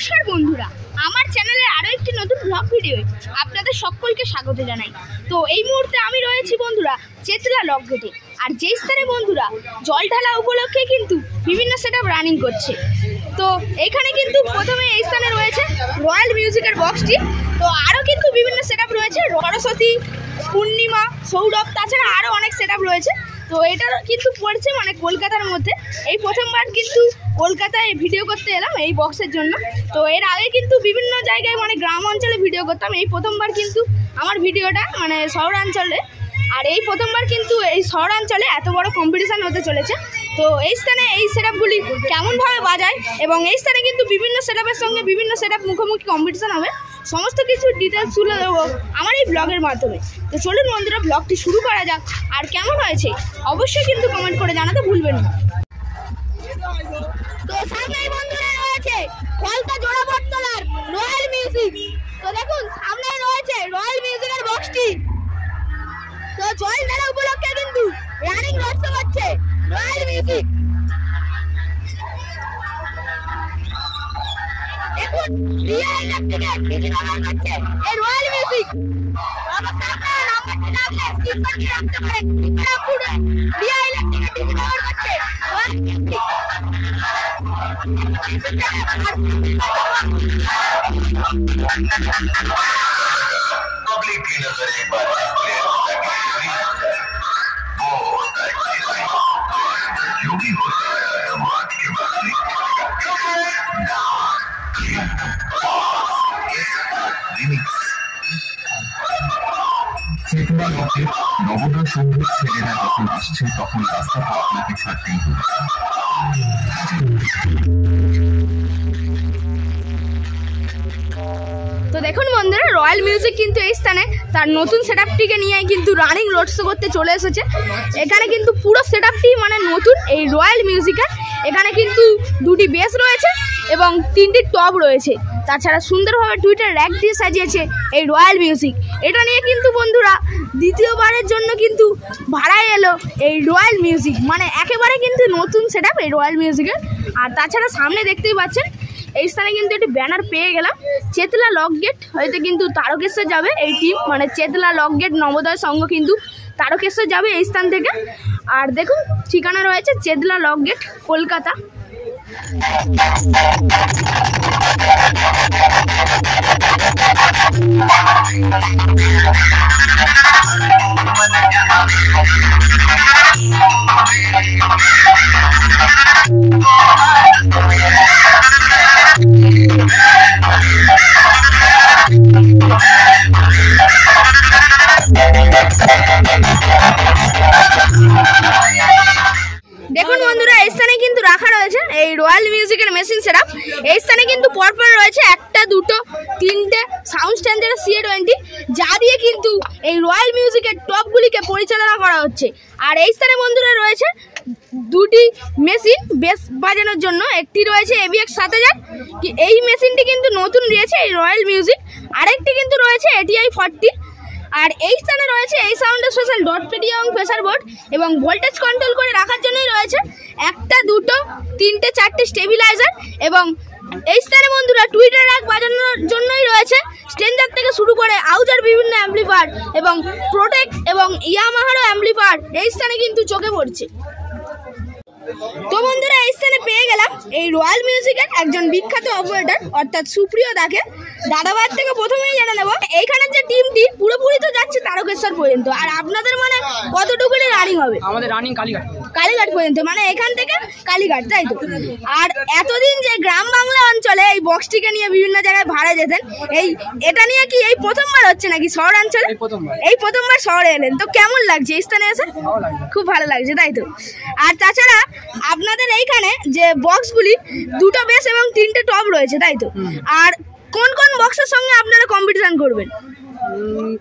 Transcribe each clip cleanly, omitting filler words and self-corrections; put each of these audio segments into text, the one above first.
নমস্কার বন্ধুরা, আমার চ্যানেলে আরো একটি নতুন ব্লগ ভিডিও আপনাদের সকলকে স্বাগত জানাই। তো এই মুহূর্তে আমি রয়েছি বন্ধুরা চেতলা লক গেটে, আর যেই স্থানে বন্ধুরা জল ঢালা উপলক্ষে কিন্তু বিভিন্ন সেটআপ রানিং করছে। তো এখানে কিন্তু প্রথমে এই স্থানে রয়েছে রয়্যাল মিউজিকের বক্সটি, তো আরও কিন্তু বিভিন্ন সেটআপ রয়েছে, সরস্বতী, পূর্ণিমা, সৌরভ, তাছাড়া আরও অনেক সেটআপ রয়েছে। তো এটা কিন্তু পড়ছে মানে কলকাতার মধ্যে। এই প্রথমবার কিন্তু কলকাতায় ভিডিও করতে এলাম এই বক্সের জন্য। তো এর আগে কিন্তু বিভিন্ন জায়গায় মানে গ্রাম অঞ্চলে ভিডিও করতাম, এই প্রথমবার কিন্তু আমার ভিডিওটা মানে শহরাঞ্চলে। আর এই প্রথমবার কিন্তু এই শহরাঞ্চলে এত বড় কম্পিটিশান হতে চলেছে। তো এই স্থানে এই সেটআপগুলি কেমনভাবে বাজায় এবং এই স্থানে কিন্তু বিভিন্ন সেটআপের সঙ্গে বিভিন্ন সেটআপ মুখোমুখি কম্পিটিশান হবে, সমস্ত কিছু ডিটেলস তুলে দেবো আমার এই ব্লগের মাধ্যমে। তো চলুন বন্ধুরা ব্লগটি শুরু করা যাক। আর কেমন হয়েছে অবশ্যই কিন্তু কমেন্ট করে জানাতে ভুলবেন না। তো সামনেই বন্ধুরা রয়েছে কলকাতা জোড়াবটতলার রয়্যাল মিউজিক। তো দেখুন সামনে রয়েছে রয়্যাল মিউজিকের বক্সটি। তো জল ঢালা উপলক্ষে কিন্তু রানিং রোড শো হচ্ছে রয়্যাল মিউজিক। দেখুন রিয়া ইলেকট্রিকের ডিজি ব্যবহার করছে এই রয়্যাল মিউজিক। আমার সামনে নাম্বারটি লাগলে স্ক্রিনশট দিয়ে রাখতে পারেন। এটা পুরো রিয়া ইলেকট্রিকের ডিজি ব্যবহার করছে রয়্যাল মিউজিক। নবদা সঙ্গীত ছেলেরা যখন আসছে তখন রাস্তাটা আপনাকে ছাড়তেই হবে। তো দেখুন বন্ধুরা রয়্যাল মিউজিক কিন্তু এই স্থানে তার নতুন সেটআপটিকে নিয়ে কিন্তু রানিং রোড শো করতে চলে এসেছে। এখানে কিন্তু পুরো সেটআপটি মানে নতুন এই রয়্যাল মিউজিকের। এখানে কিন্তু দুটি বেস রয়েছে এবং তিনটি টপ রয়েছে, তাছাড়া সুন্দরভাবে টুইটার র্যাক দিয়ে সাজিয়েছে এই রয়্যাল মিউজিক। এটা নিয়ে কিন্তু বন্ধুরা দ্বিতীয়বারের জন্য কিন্তু ভাড়ায় এলো এই রয়্যাল মিউজিক, মানে একেবারে কিন্তু নতুন সেটআপ এই রয়্যাল মিউজিকের। আর তাছাড়া সামনে দেখতেই পাচ্ছেন এই স্থানে কিন্তু একটি ব্যানার পেয়ে গেলাম, চেতলা লক গেট হয়তো কিন্তু তারকেশ্বর যাবে এই টিম, মানে চেতলা লক গেট নবোদয় সংঘ কিন্তু তারকেশ্বর যাবে এই স্থান থেকে। আর দেখুন ঠিকানা রয়েছে চেতলা লক গেট, কলকাতা। দেখুন বন্ধুরা এই স্থানে কিন্তু রাখা রয়েছে এই রয়্যাল মিউজিকের মেশিন সেটআপ। এই স্থানে কিন্তু পরপর রয়েছে একটা, দুটো, তিনটে সাউন্ড স্ট্যান্ডার্ড CA20, যা দিয়ে কিন্তু এই রয়্যাল মিউজিকের টপগুলিকে পরিচালনা করা হচ্ছে। আর এই স্থানে বন্ধুরা রয়েছে দুটি মেশিন বেস বাজানোর জন্য, একটি রয়েছে AVX 7000, এই মেশিনটি কিন্তু নতুন দিয়েছে এই রয়্যাল মিউজিক। আরেকটি কিন্তু রয়েছে ATI 40। আর এই স্থানে রয়েছে এই সাউন্ডের স্পেশাল ডট পেডি এবং প্রেসার বোর্ড, এবং ভোল্টেজ কন্ট্রোল করে রাখার জন্যই রয়েছে একটা, দুটো, তিনটে, চারটে স্টেবিলাইজার। এবং এই স্থানে বন্ধুরা টুইটার র্যাক বাজানোর জন্যই রয়েছে স্ট্রেঞ্জার থেকে শুরু করে আউজার বিভিন্ন অ্যাম্পলিফায়ার এবং প্রোটেক্ট এবং ইয়ামাহারও অ্যাম্পলিফায়ার এই স্থানে কিন্তু চোখে পড়ছে। তো বন্ধুরা এই স্থানে পেয়ে গেলাম এই রয়্যাল মিউজিকের একজন বিখ্যাত অপারেটর অর্থাৎ সুপ্রিয় দাকে। দাদাবাদ থেকে প্রথমেই জেনে নেব এইখানের যে টিমটি পুরোপুরি তো যাচ্ছে তারকেশ্বর পর্যন্ত, আর আপনাদের মানে কতটুকুনি রানিং হবে? আমাদের রানিং কালীঘাট পর্যন্ত, মানে এখান থেকে কালীঘাট, তাই তো? আর এতদিন যে গ্রাম বাংলা অঞ্চলে এই বক্সটিকে নিয়ে বিভিন্ন জায়গায় ভাড়া যেতেন, এটা নিয়ে কি এই প্রথমবার হচ্ছে নাকি শহরাঞ্চলে? এই প্রথমবার শহরে এলেন, তো কেমন লাগছে এই স্থানে এসে? খুব ভালো লাগছে, তাই তো? আর তাছাড়া আপনাদের এইখানে যে বক্সগুলি দুটো বেস এবং তিনটে টপ রয়েছে, তাই তো? আর কোন কোন বক্সের সঙ্গে আপনারা কম্পিটিশন করবেন?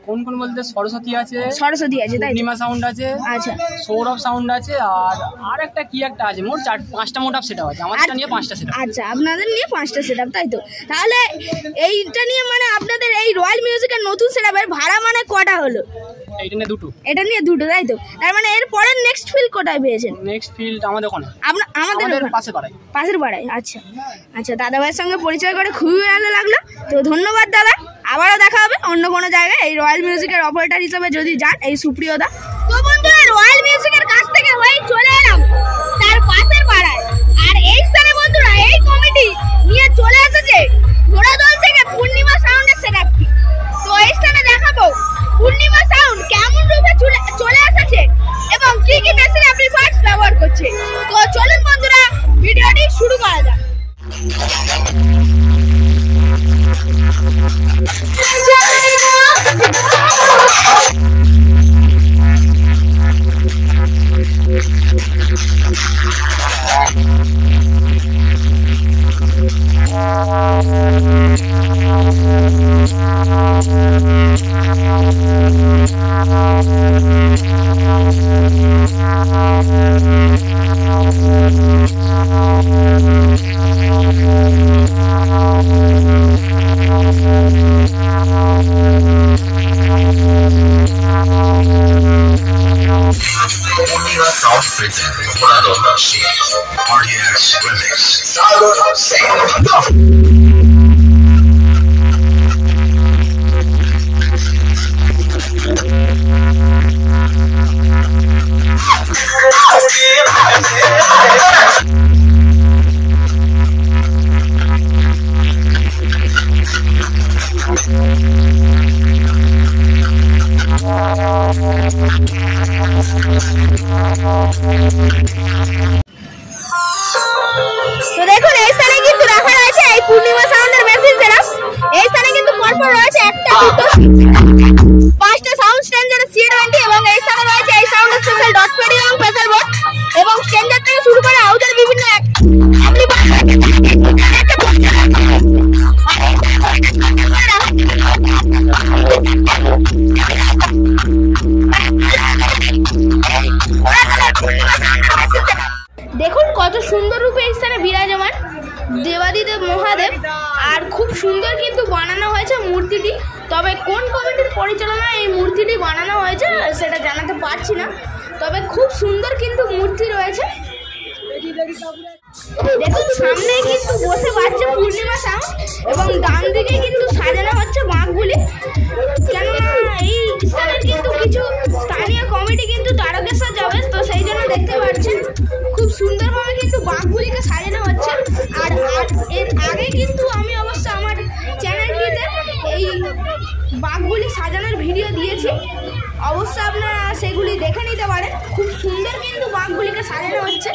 কোন কোন বলতে সরস্বতী আছে, তাই পূর্ণিমা সাউন্ড আছে, আচ্ছা সৌরভ সাউন্ড আছে, আর একটা কি একটা আছে, মোট 4-5টা মোট আপ সেটআপ আছে। আমাদের নিয়ে 5টা সেটআপ। আচ্ছা আপনাদের নিয়ে 5টা সেটআপ, তাই তো? তাহলে এইটা নিয়ে মানে আপনাদের এই রয়্যাল মিউজিকের নতুন সেটআপের ভাড়া মানে কটা হলো? এইটা নিয়ে দুটো। এটা নিয়ে দুটো, তাই তো? তার মানে এর পরের নেক্সট ফিল্ড কোথায় পেয়েছেন? নেক্সট ফিল্ড আমাদের ওখানে, আমাদের পাশে পাড়ায়। পাশের পাড়ায়। আচ্ছা আচ্ছা, দাদা ভাইয়ের সঙ্গে পরিচয় করে খুবই ভালো লাগলো। তো ধন্যবাদ দাদা, আবারও দেখা হবে অন্য কোনো জায়গায় এই রয়্যাল মিউজিকের অপারেটর হিসেবে যদি যান, এই সুপ্রিয় দা। তো বন্ধুরা, রয়্যাল মিউজিকের কাছ থেকে হয়ে চলে এলাম তার পাশের পাড়ায়। আর এই স্থানে বন্ধুরা এই কমিটি নিয়ে চলে এসেছে ঘোড়াদল থেকে পূর্ণিমা সাউন্ডের সেটআপটি। তো এই স্থানে দেখাবো পূর্ণিমা সাউন্ড কেমন রূপে চলে এসেছে এবং কি কি মেশিন অ্যাম্পলিফায়ার্স ব্যবহার করছে। তো চলুন বন্ধুরা, ভিডিওটি শুরু করা যাক। তো দেখুন এই স্থানে কিন্তু রাখা রয়েছে এই পূর্ণিমা সাউন্ডের মেশিন সেটআপ। এই স্থানে কিন্তু পরপর রয়েছে একটা, দুটো, 5টা সাউন্ড স্ট্যান্ডার্ড C20 এবং এই স্থানে রয়েছে এই সাউন্ড স্পেশাল ডট পেডি এবং প্রেসার বোর্ড এবং স্ট্যান্ডার্ড থেকে শুরু করে আউটের বিভিন্ন দেখুন কত সুন্দর রূপে এই স্থানে বিরাজমান দেবাদিদেব মহাদেব। আর খুব সুন্দর কিন্তু বানানো হয়েছে মূর্তিটি। তবে কোন কমিটির পরিচালনায় এই মূর্তিটি বানানো হয়েছে সেটা জানাতে পারছি না, তবে খুব সুন্দর কিন্তু মূর্তি রয়েছে। দেখুন সামনে কিন্তু বসে বাজছে পূর্ণিমা সাউন্ড এবং ডান দিকে কিন্তু সাজানো হচ্ছে বাঁকগুলি। কেননা এই স্থানের কিন্তু কিছু স্থানীয় কমিটি কিন্তু তারকেশ্বর যাবে, তো সেই জন্য দেখতে পাচ্ছেন খুব সুন্দরভাবে কিন্তু বাঁকগুলিকে সাজানো হচ্ছে। আর এর আগে কিন্তু আমি অবশ্য আমার চ্যানেলটিতে এই বাঁকগুলি সাজানোর ভিডিও দিয়েছি, অবশ্য আপনারা সেগুলি দেখে নিতে পারেন। খুব সুন্দর কিন্তু বাঁকগুলিকে সাজানো হচ্ছে।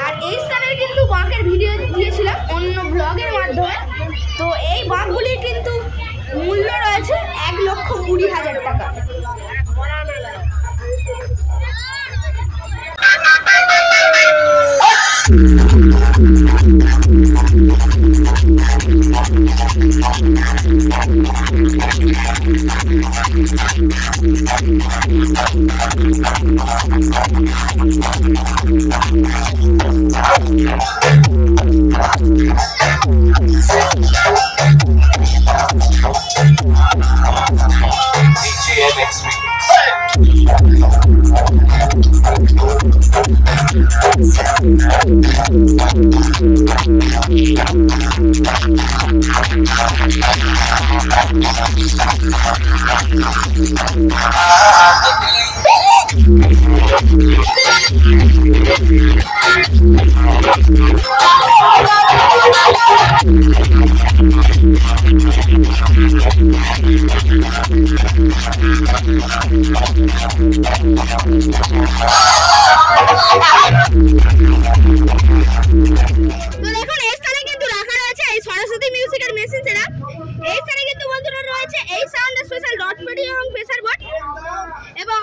আর এই স্থানের কিন্তু বাঁকের ভিডিও দিয়েছিলাম অন্য ব্লগের মাধ্যমে। তো এই বাঁকগুলির কিন্তু মূল্য রয়েছে 1,20,000 টাকা। তো দেখুন এই স্থানে কিন্তু রাখা রয়েছে এই সরস্বতী মিউজিকের মেশিন সেটআপ। এই স্থানে কিন্তু বন্ধুরা রয়েছে এই সাউন্ড স্পেশাল ডট পেডি এবং প্রেসার বোর্ড এবং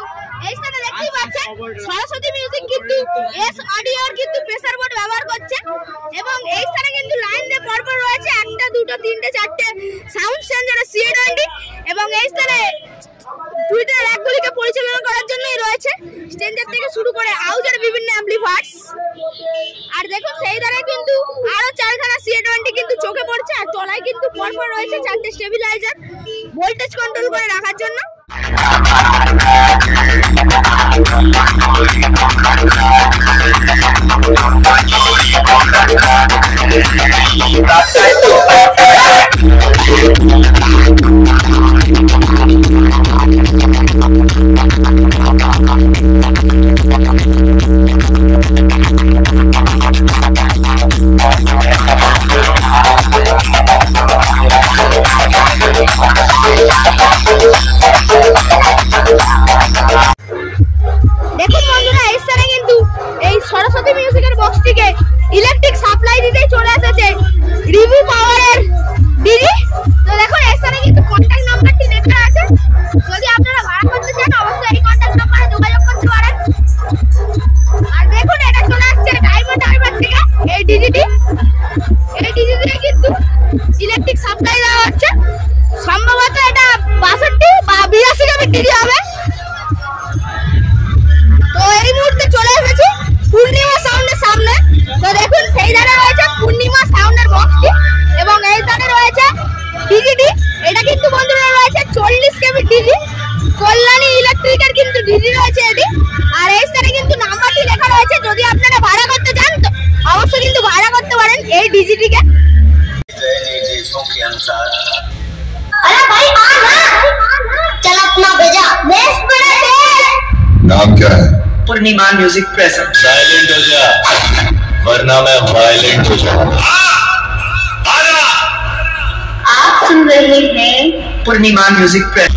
এই স্থানে দেখতেই পাচ্ছেন সরস্বতী মিউজিক কিন্তু এস অডিওর কিন্তু প্রেসার বোর্ড ব্যবহার করছে এবং এই স্থানে কিন্তু লাইন দিয়ে পরপর রয়েছে 1টা, 2টো, 3টে, 4টে সাউন্ড স্ট্যান্ডার্ড C20 এবং এই স্থানে টুইটার অ্যাপগুলিকে পরিচালনা করার জন্যই রয়েছে স্ট্যান্ডার্ড থেকে শুরু করে আউটের বিভিন্ন অ্যাম্পলিফায়ার্স। আর দেখুন সেই ধারে কিন্তু আরো 4খানা C20 কিন্তু চোখে পড়ছে আর তলায় কিন্তু পরপর রয়েছে 4টে স্টেবিলাইজার ভোল্টেজ কন্ট্রোল করে রাখার জন্য। দেখুন বন্ধুরা, এই স্থানে কিন্তু এই সরস্বতী মিউজিকের বক্সটিকে ইলেকট্রিক সাপ্লাই দিতে চলে এসেছে রিভিউ পাওয়ারের দিদি। তো দেখুন এই স্থানে কিন্তু কন্ট্যাক্ট নাম্বারটি লেখা আছে, যদি আপনারা ভাড়া করতে চান অবশ্যই এই কন্ট্যাক্ট নাম্বারে যোগাযোগ করতে পারেন। আর দেখুন এটা চলে আসছে ডায়মন্ড হারবার থেকে এই ডিজিটি। এই ডিজিটিতে কিন্তু ইলেকট্রিক সাপ্লাই দেওয়া হচ্ছে, সম্ভবত এটা 62 বা 82 কেবির ডিজি হবে। তো এই মুহূর্তে চলে এসেছি পূর্ণিমা সাউন্ডের সামনে। তো দেখুন সেই ধারে রয়েছে পূর্ণিমা সাউন্ডের বক্সটি এবং এই ধারে রয়েছে ডিজিটি। এটা কিন্তু বন্ধুরা রয়েছে 40 কেবি ডিজি, কল্যাণী ইলেকট্রিকের কিন্তু ডিজি রয়েছে এটি। আর এই স্থানে কিন্তু নাম্বারটি লেখা রয়েছে, যদি আপনারা ভাড়া করতে চান তো অবশ্যই কিন্তু ভাড়া করতে পারেন এই ডিজিটিকে। अरे भाई चल अपना भेजा बेस बड़ा नाम क्या है? पूर्णिमा म्यूजिक प्रेस। साइलेंट हो जा वरना मैं वायलेंट हो जाऊंगा। आप सुन रहे हैं पूर्णिमा म्यूजिक प्रेस।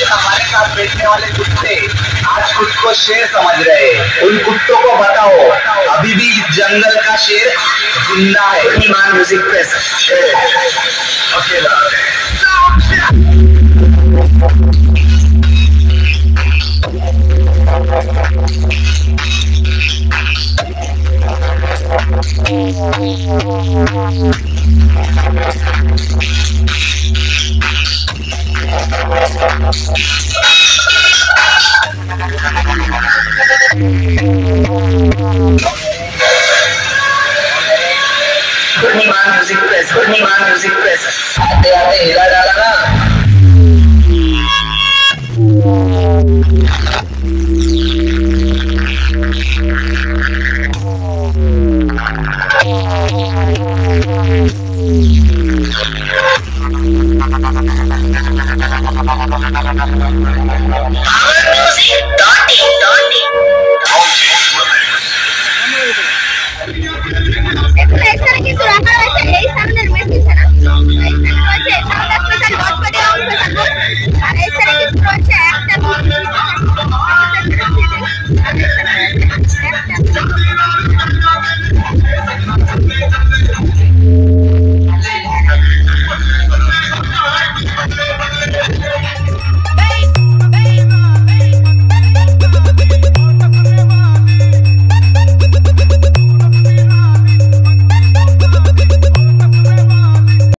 हमारे साथ बैठने वाले कुत्ते आज खुद को शेर समझ रहे हैं। उन कुत्तों को बताओ अभी भी जंगल का शेर जिंदा है। ईमान म्यूजिक प्रेस अकेला। पूर्णिमा म्यूजिक प्रेस, पूर्णिमा म्यूजिक प्रेस। आते आते हिला डाला ना।